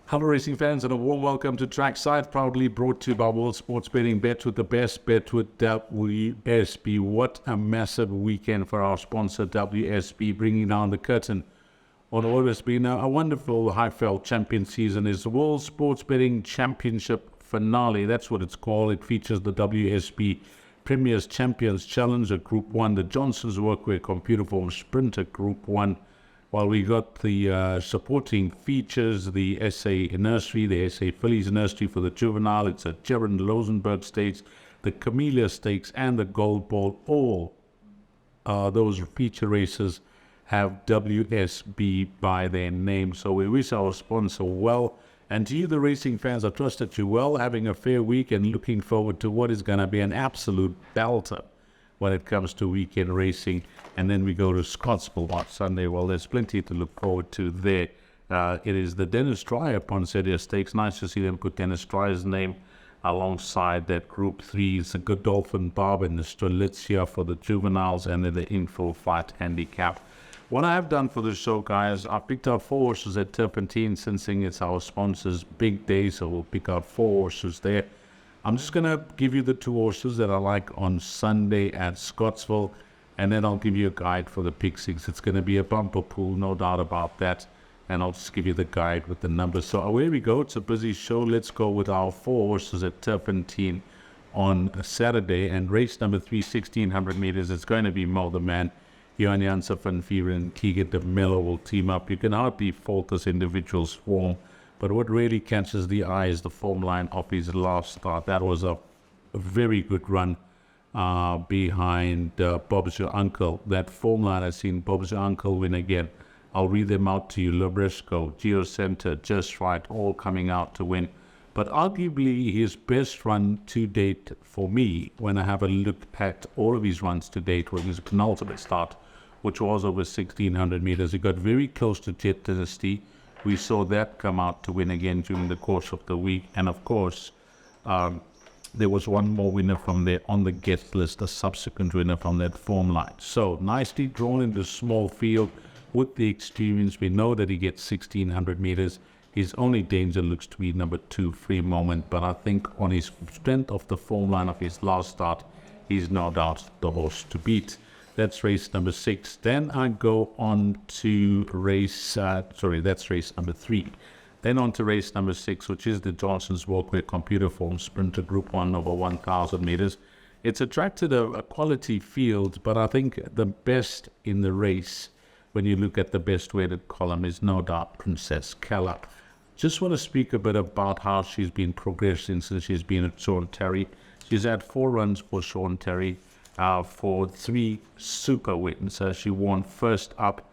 Hello racing fans and a warm welcome to Trackside, proudly brought to you by World Sports Betting. Bet with the best, bet with WSB. What a massive weekend for our sponsor WSB, bringing down the curtain on what has been a wonderful high-felt champion season. Is the World Sports Betting Championship finale. That's what it's called. It features the WSB Premier's Champions Challenger Group 1, the Johnson's Workwear Computer Form Sprinter Group 1, while we got the supporting features, the SA Nursery, the SA Fillies Nursery for the juvenile. It's a Gerard Losenberg Stakes, the Camellia Stakes, and the Gold Ball. All those feature races have WSB by their name. So we wish our sponsor well. And to you, the racing fans, I trust that you're well, having a fair week and looking forward to what is going to be an absolute belter when it comes to weekend racing. And then we go to Scottsville on Sunday. Well, there's plenty to look forward to there. It is the Dennis Dreyer Poinsettia Stakes. Nice to see them put Dennis Dreyer's name alongside that Group 3. It's a Godolphin Barb and the Strelitzia for the juveniles, and then the Info Flight Handicap. What I have done for the show, guys, I picked out 4 horses at Turffontein, sensing it's our sponsor's big day, so we'll pick out 4 horses there. I'm just going to give you the 2 horses that I like on Sunday at Scottsville, and then I'll give you a guide for the pick 6. It's going to be a bumper pool, no doubt about that, and I'll just give you the guide with the numbers. So away we go. It's a busy show. Let's go with our 4 horses at Turffontein on Saturday, and race number 3, 1600 meters. It's going to be Mo the Man. Johan Janssen van Vieren and Keegan de Mello will team up. You can hardly fault this individual's form, but what really catches the eye is the form line of his last start. That was a very good run behind Bob's Your Uncle. That form line has seen Bob's Your Uncle win again. I'll read them out to you. Labresco, Geocenter, Just Right, all coming out to win. But arguably his best run to date for me, when I have a look at all of his runs to date, was his penultimate start, which was over 1600 meters. He got very close to Jet Dynasty. We saw that come out to win again during the course of the week. And of course, there was one more winner from there on the guest list, a subsequent winner from that form line. So nicely drawn in the small field with the experience. We know that he gets 1600 meters. His only danger looks to be number 2, Free Moment. But I think on his strength of the form line of his last start, he's no doubt the horse to beat. That's race number 6. Then I go on to that's race number 3. Then on to race number 6, which is the Johnson's Walkway Computer Form Sprinter Group 1 over 1,000 meters. It's attracted a quality field, but I think the best in the race, when you look at the best weighted column, is no doubt Princess Keller. Just want to speak a bit about how she's been progressing since she's been at Sean Terry. She's had 4 runs for Sean Terry. For 3 super wins. She won first up,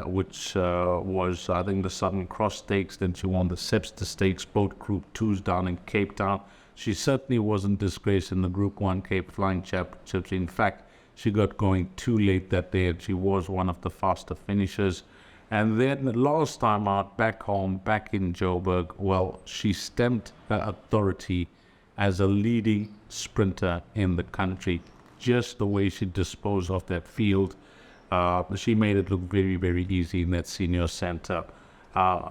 which was, I think, the Southern Cross Stakes. Then she won the Sepster Stakes, both Group 2s down in Cape Town. She certainly wasn't disgraced in the Group 1 Cape Flying Championships. In fact, she got going too late that day, and she was one of the faster finishers. And then last time out, back home, back in Joburg, well, she stamped her authority as a leading sprinter in the country. Just the way she disposed of that field, she made it look very, very easy in that senior center.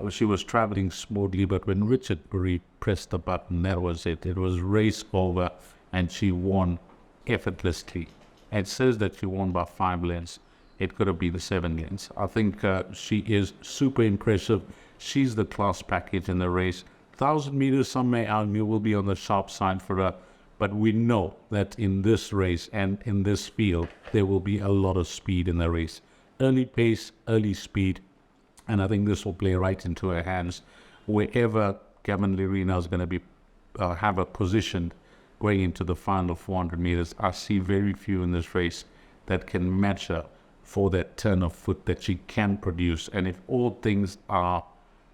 She was traveling smoothly, but when Richard Bury pressed the button, that was it. It was race over, and she won effortlessly. It says that she won by 5 lengths. It could have been the 7 lengths. I think she is super impressive. She's the class package in the race. 1,000 meters, some may argue, will be on the sharp side for her. But we know that in this race and in this field, there will be a lot of speed in the race. Early pace, early speed. And I think this will play right into her hands. Wherever Gavin Lerena is going to be have a position going into the final 400 meters, I see very few in this race that can match her for that turn of foot that she can produce. And if all things are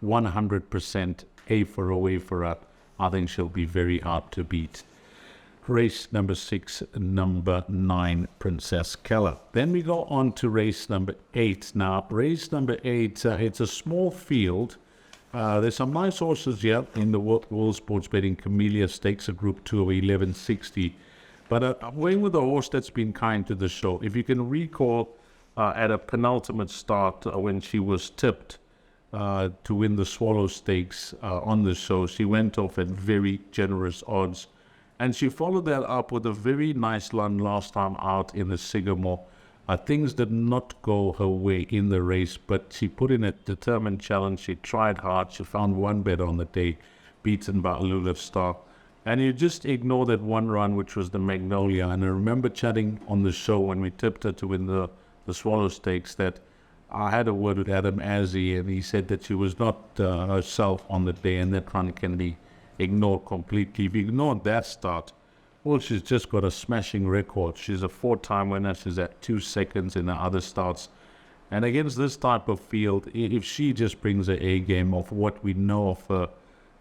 100% A for away for her, I think she'll be very hard to beat. Race number 6, number 9, Princess Keller. Then we go on to race number 8. Now, race number 8, it's a small field. There's some nice horses here in the World Sports Betting Camellia Stakes, a Group 2 of 1160. But I'm going with a horse that's been kind to the show. If you can recall, at a penultimate start when she was tipped, to win the Swallow Stakes on the show. She went off at very generous odds. And she followed that up with a very nice run last time out in the Sycamore. Things did not go her way in the race, but she put in a determined challenge. She tried hard. She found one better on the day, beaten by Lulav Star. And you just ignore that one run, which was the Magnolia. And I remember chatting on the show when we tipped her to win the Swallow Stakes that I had a word with Adam Azzi, and he said that she was not herself on the day, and that run can be ignored completely. If you ignored that start, well, she's just got a smashing record. She's a 4-time winner. She's at 2 seconds in the other starts. And against this type of field, if she just brings an A game of what we know of her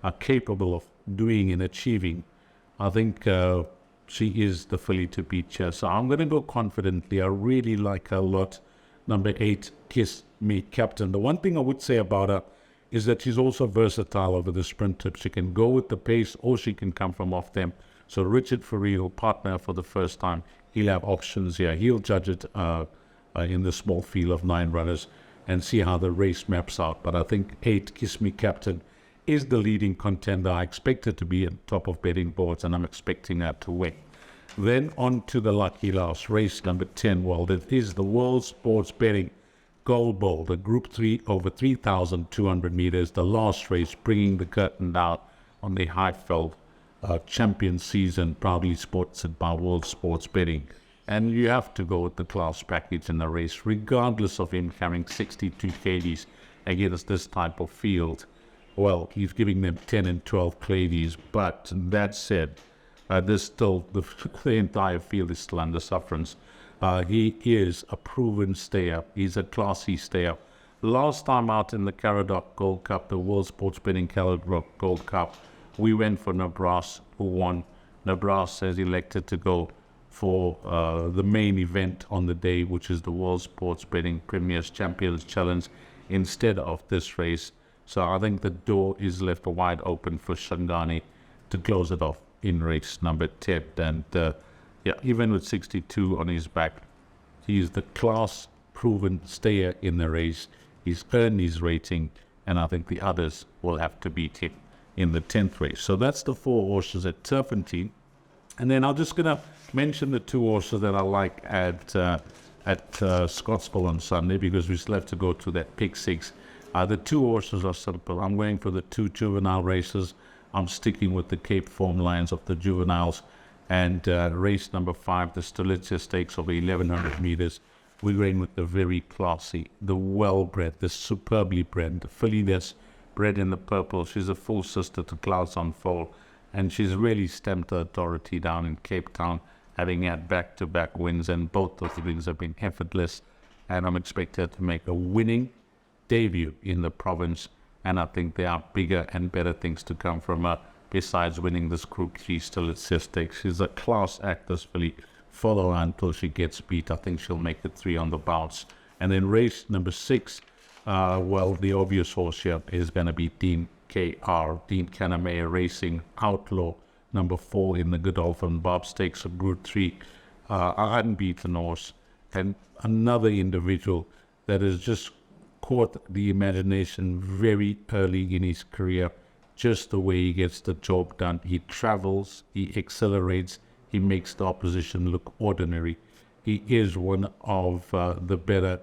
are capable of doing and achieving, I think she is the filly to beat here. So I'm going to go confidently. I really like her a lot. Number 8, Kiss Me Captain. The one thing I would say about her is that she's also versatile over the sprint trip. She can go with the pace or she can come from off them. So Richard Faree will partner for the first time. He'll have options here. He'll judge it in the small field of 9 runners and see how the race maps out. But I think 8, Kiss Me Captain, is the leading contender. I expect her to be at top of betting boards, and I'm expecting her to win. Then on to the Lucky Louse, race number 10. Well, that is the World Sports Betting Gold Bowl, the Group 3 over 3,200 meters, the last race, bringing the curtain down on the Highveld champion season, proudly sponsored by World Sports Betting. And you have to go with the class package in the race, regardless of him carrying 62 kgs against this type of field. Well, he's giving them 10 and 12 kgs, but that said, there's still the entire field is still under sufferance. He is a proven stayer. He's a classy stayer. Last time out in the Caradoc Gold Cup, the World Sports Betting Caradoc Gold Cup, we went for Nabras, who won. Nabras has elected to go for the main event on the day, which is the World Sports Betting Premier's Champions Challenge, instead of this race. So I think the door is left wide open for Shangani to close it off in race number 10. And even with 62 on his back, he's the class-proven stayer in the race. He's earned his rating, and I think the others will have to beat him in the 10th race. So that's the 4 horses at Turffontein. And then I'm just going to mention the 2 horses that I like at Scottsville on Sunday, because we still have to go to that pick 6. The 2 horses are simple. I'm going for the 2 juvenile races. I'm sticking with the Cape Form lines of the juveniles. And race number 5, the Stolice Stakes over 1,100 meters. We're going with the very classy, the well-bred, the superbly bred, the filly that's bred in the purple. She's a full sister to Clouds on Foal, and she's really stamped her authority down in Cape Town, having had back-to-back wins, and both of the wins have been effortless. And I'm expecting her to make a winning debut in the province, and I think there are bigger and better things to come from her besides winning this Group 3 Stolice Stakes. She's a class act, this filly. Follow her until she gets beat. I think she'll make it 3 on the bounce. And then race number 6, well, the obvious horse here is going to be Dean K.R. Dean Kanamayer Racing Outlaw, number 4 in the Godolphin Bob Stakes of Group 3. Unbeaten horse, and another individual that has just caught the imagination very early in his career. Just the way he gets the job done. He travels, he accelerates, he makes the opposition look ordinary. He is one of the better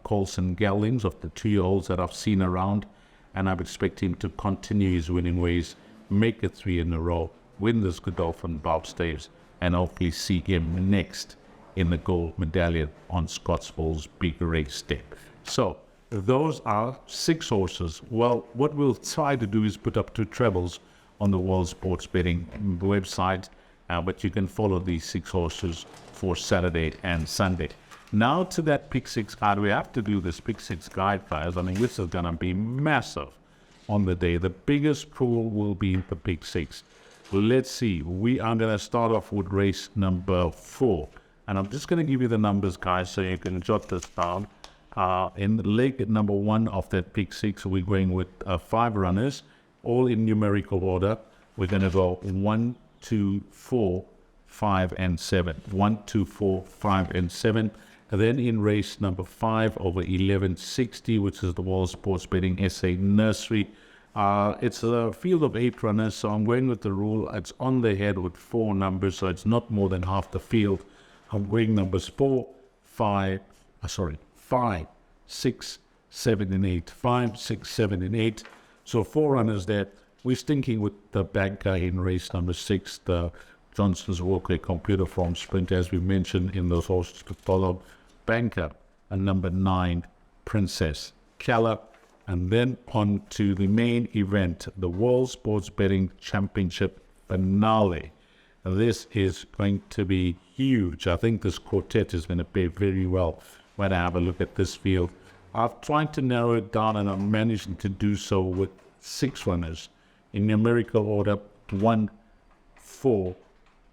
Colson Geldings of the 2-year-olds that I've seen around, and I would expect him to continue his winning ways, make it 3 in a row, win this Godolphin Bob Stakes, and hopefully see him next in the gold medallion on Scottsville's big race day. So those are 6 horses. Well, what we'll try to do is put up 2 trebles on the World Sports Betting website, but you can follow these 6 horses for Saturday and Sunday. Now to that pick 6 guide. We have to do this pick 6 guide, guys. I mean, this is going to be massive on the day. The biggest pool will be the pick 6. Let's see. We are going to start off with race number 4. And I'm just going to give you the numbers, guys, so you can jot this down. In leg number 1 of that pick 6, we're going with 5 runners, all in numerical order. We're going to go 1, 2, 4, 5, and 7. 1, 2, 4, 5, and 7. And then in race number 5 over 1160, which is the World Sports Betting SA Nursery, it's a field of 8 runners, so I'm going with the rule. It's on the head with 4 numbers, so it's not more than half the field. I'm going numbers 5, 6, 7, and 8. 5, 6, 7, and 8. So 4 runners there. We're sticking with the banker in race number 6, the Johnson's Walkway Computer Farm Sprint, as we mentioned in those horses to follow. Banker and number 9, Princess Keller. And then on to the main event, the World Sports Betting Championship finale. This is going to be huge. I think this quartet is going to pay very well when I have a look at this field. I've tried to narrow it down, and I'm managing to do so with 6 runners in numerical order: 1, 4,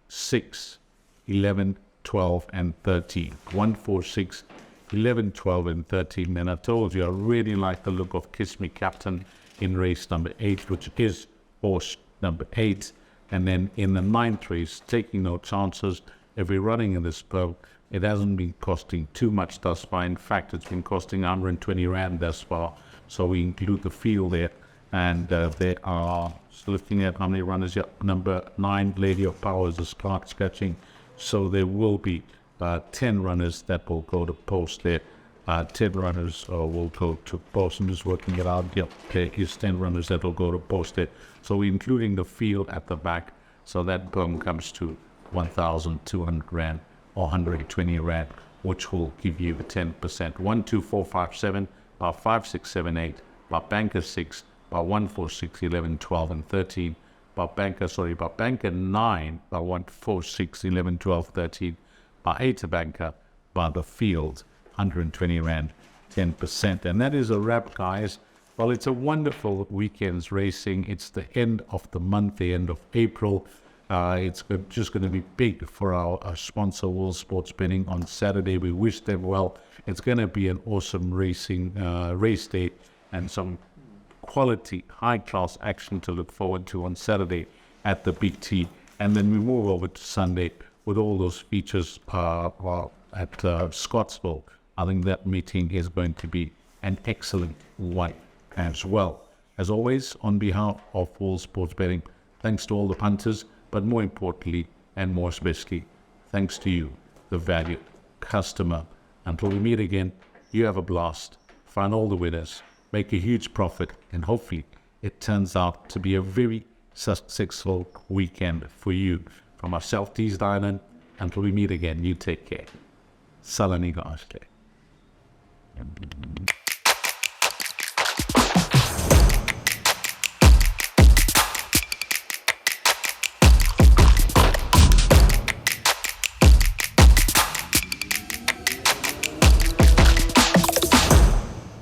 6, 11, 12, and 13. 1, 4, 6, 11, 12, and 13. And I told you I really like the look of Kiss Me Captain in race number 8, which is horse number 8. And then in the 9th race, Taking No Chances. If we're running in this boat, it hasn't been costing too much thus far. In fact, it's been costing 120 Rand thus far. So we include the field there. And there are, looking at how many runners, number 9, Lady of Power, is a start sketching. So there will be 10 runners that will go to post there. 10 runners will go to post. I'm just working it out. Yep, okay, it's 10 runners that will go to post there. So we're including the field at the back. So that boom comes to 1,200 Rand or 120 Rand, which will give you the 10%. 1, 2, 4, 5, 7, about 5, 6, 7, 8, about banker 6, about 1, 4, 6, 11, 12, and 13. About banker 9, about 1, 4, 6, 11, 12, 13. By 8 banker, by the field, 120 Rand, 10%. And that is a wrap, guys. Well, it's a wonderful weekend's racing. It's the end of the month, the end of April. It's just going to be big for our sponsor, World Sports Betting, on Saturday. We wish them well. It's going to be an awesome racing race day and some quality, high-class action to look forward to on Saturday at the Big T. And then we move over to Sunday with all those features at Scottsville. I think that meeting is going to be an excellent one as well. As always, on behalf of World Sports Betting, thanks to all the punters, but more importantly and more especially, thanks to you, the valued customer. Until we meet again, you have a blast, find all the winners, make a huge profit, and hopefully it turns out to be a very successful weekend for you. From myself, Deez, until we meet again, you take care. Salaniga Ashke.